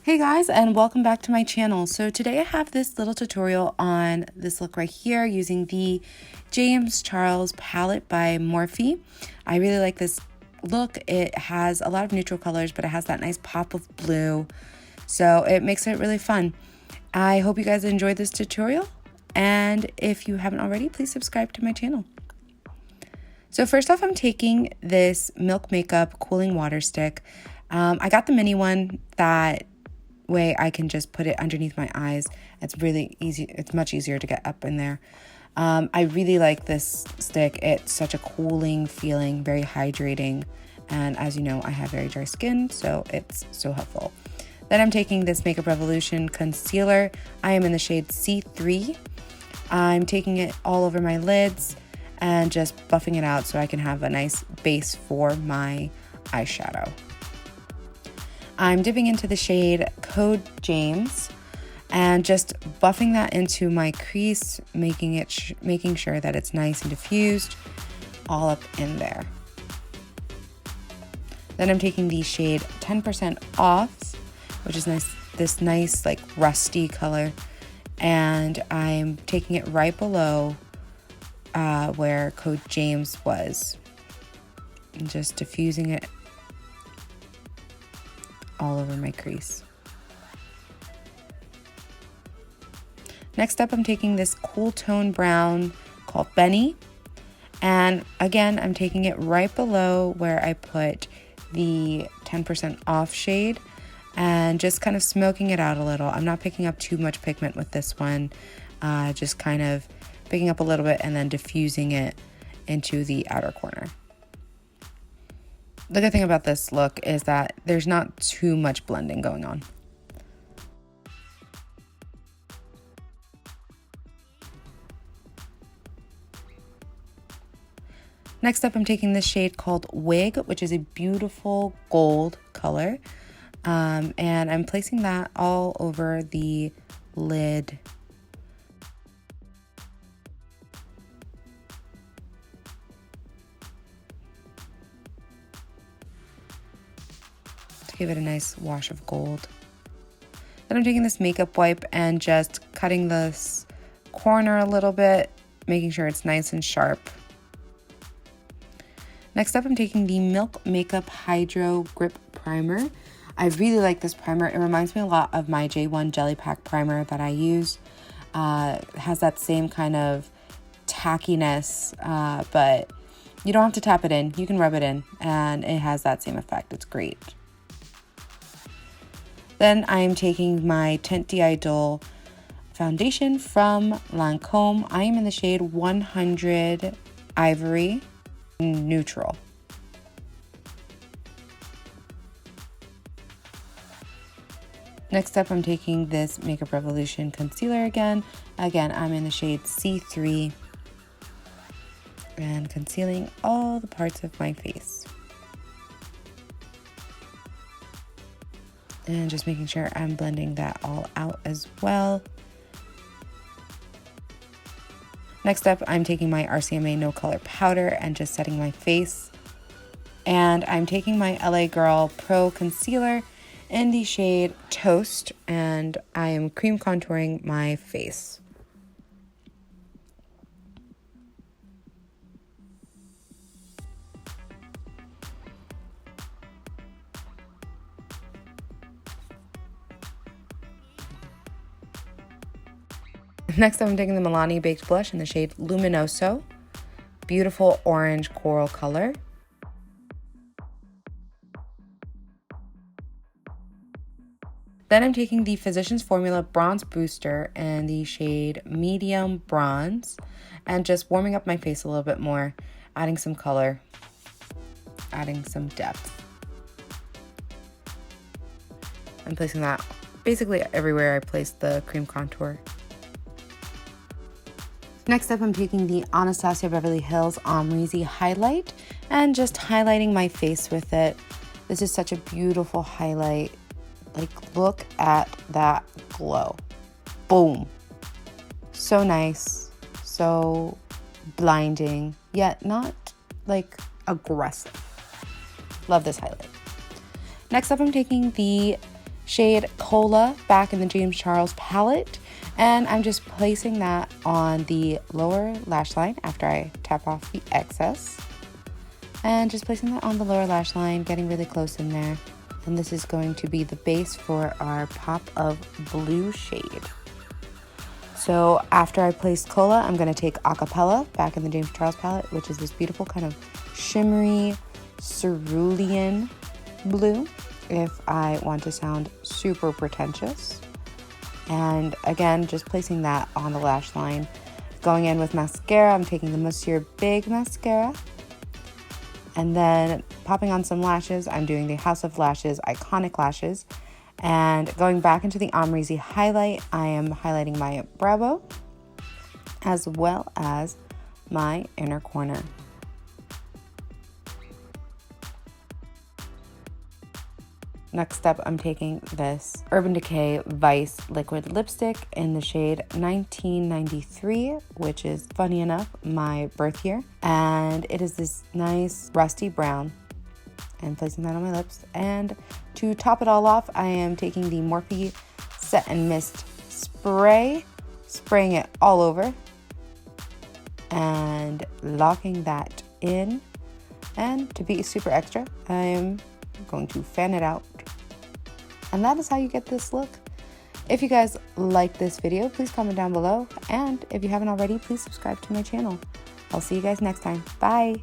Hey guys, and welcome back to my channel. So today I have this little tutorial on this look right here using the James Charles palette by Morphe. I really like this look. It has a lot of neutral colors, but it has that nice pop of blue. So it makes it really fun. I hope you guys enjoyed this tutorial. And if you haven't already, please subscribe to my channel. So first off, I'm taking this Milk Makeup Cooling Water Stick. I got the mini one, that way I can just put it underneath my eyes. It's really easy. It's much easier to get up in there. I really like this stick. It's such a cooling feeling, very hydrating. And as you know, I have very dry skin, so it's so helpful. Then I'm taking this Makeup Revolution concealer. I am in the shade C3. I'm taking it all over my lids and just buffing it out so I can have a nice base for my eyeshadow. I'm dipping into the shade Code James and just buffing that into my crease, making sure that it's nice and diffused all up in there. Then I'm taking the shade 10% Off, which is this nice like rusty color, and I'm taking it right below where Code James was, and just diffusing it all over my crease. Next up, I'm taking this cool tone brown called Benny, and again, I'm taking it right below where I put the 10% Off shade and just kind of smoking it out a little. I'm not picking up too much pigment with this one, just kind of picking up a little bit and then diffusing it into the outer corner. The good thing about this look is that there's not too much blending going on. Next up, I'm taking this shade called Wig, which is a beautiful gold color. And I'm placing that all over the lid. Give it a nice wash of gold. Then I'm taking this makeup wipe and just cutting this corner a little bit, making sure it's nice and sharp. Next up, I'm taking the Milk Makeup Hydro Grip Primer. I really like this primer. It reminds me a lot of my J1 Jelly Pack primer that I use. It has that same kind of tackiness, but you don't have to tap it in. You can rub it in, and it has that same effect. It's great. Then I'm taking my Teint Idole foundation from Lancome. I am in the shade 100 Ivory Neutral. Next up, I'm taking this Makeup Revolution concealer again. Again, I'm in the shade C3 and concealing all the parts of my face. And just making sure I'm blending that all out as well. Next up, I'm taking my RCMA No Color Powder and just setting my face. And I'm taking my LA Girl Pro Concealer in the shade Toast, and I am cream contouring my face. Next, I'm taking the Milani Baked Blush in the shade Luminoso. Beautiful orange coral color. Then I'm taking the Physicians Formula Bronze Booster in the shade Medium Bronze and just warming up my face a little bit more, adding some color, adding some depth. I'm placing that basically everywhere I place the cream contour. Next up, I'm taking the Anastasia Beverly Hills Amrezy Highlight and just highlighting my face with it. This is such a beautiful highlight. Like, look at that glow. Boom. So nice, so blinding, yet not like aggressive. Love this highlight. Next up, I'm taking the shade Cola back in the James Charles palette. And I'm just placing that on the lower lash line after I tap off the excess. And just placing that on the lower lash line, getting really close in there. And this is going to be the base for our pop of blue shade. So after I placed Cola, I'm going to take Acapella back in the James Charles palette, which is this beautiful kind of shimmery cerulean blue, if I want to sound super pretentious. And again, just placing that on the lash line. Going in with mascara, I'm taking the Monsieur Big Mascara. And then popping on some lashes, I'm doing the House of Lashes Iconic Lashes. And going back into the Amrezy Highlight, I am highlighting my brow bone as well as my inner corner. Next up, I'm taking this Urban Decay Vice Liquid Lipstick in the shade 1993, which is, funny enough, my birth year. And it is this nice rusty brown. And placing that on my lips. And to top it all off, I am taking the Morphe Set and Mist Spray, spraying it all over. And locking that in. And to be super extra, I am going to fan it out. And that is how you get this look. If you guys like this video, please comment down below. And if you haven't already, please subscribe to my channel. I'll see you guys next time. Bye.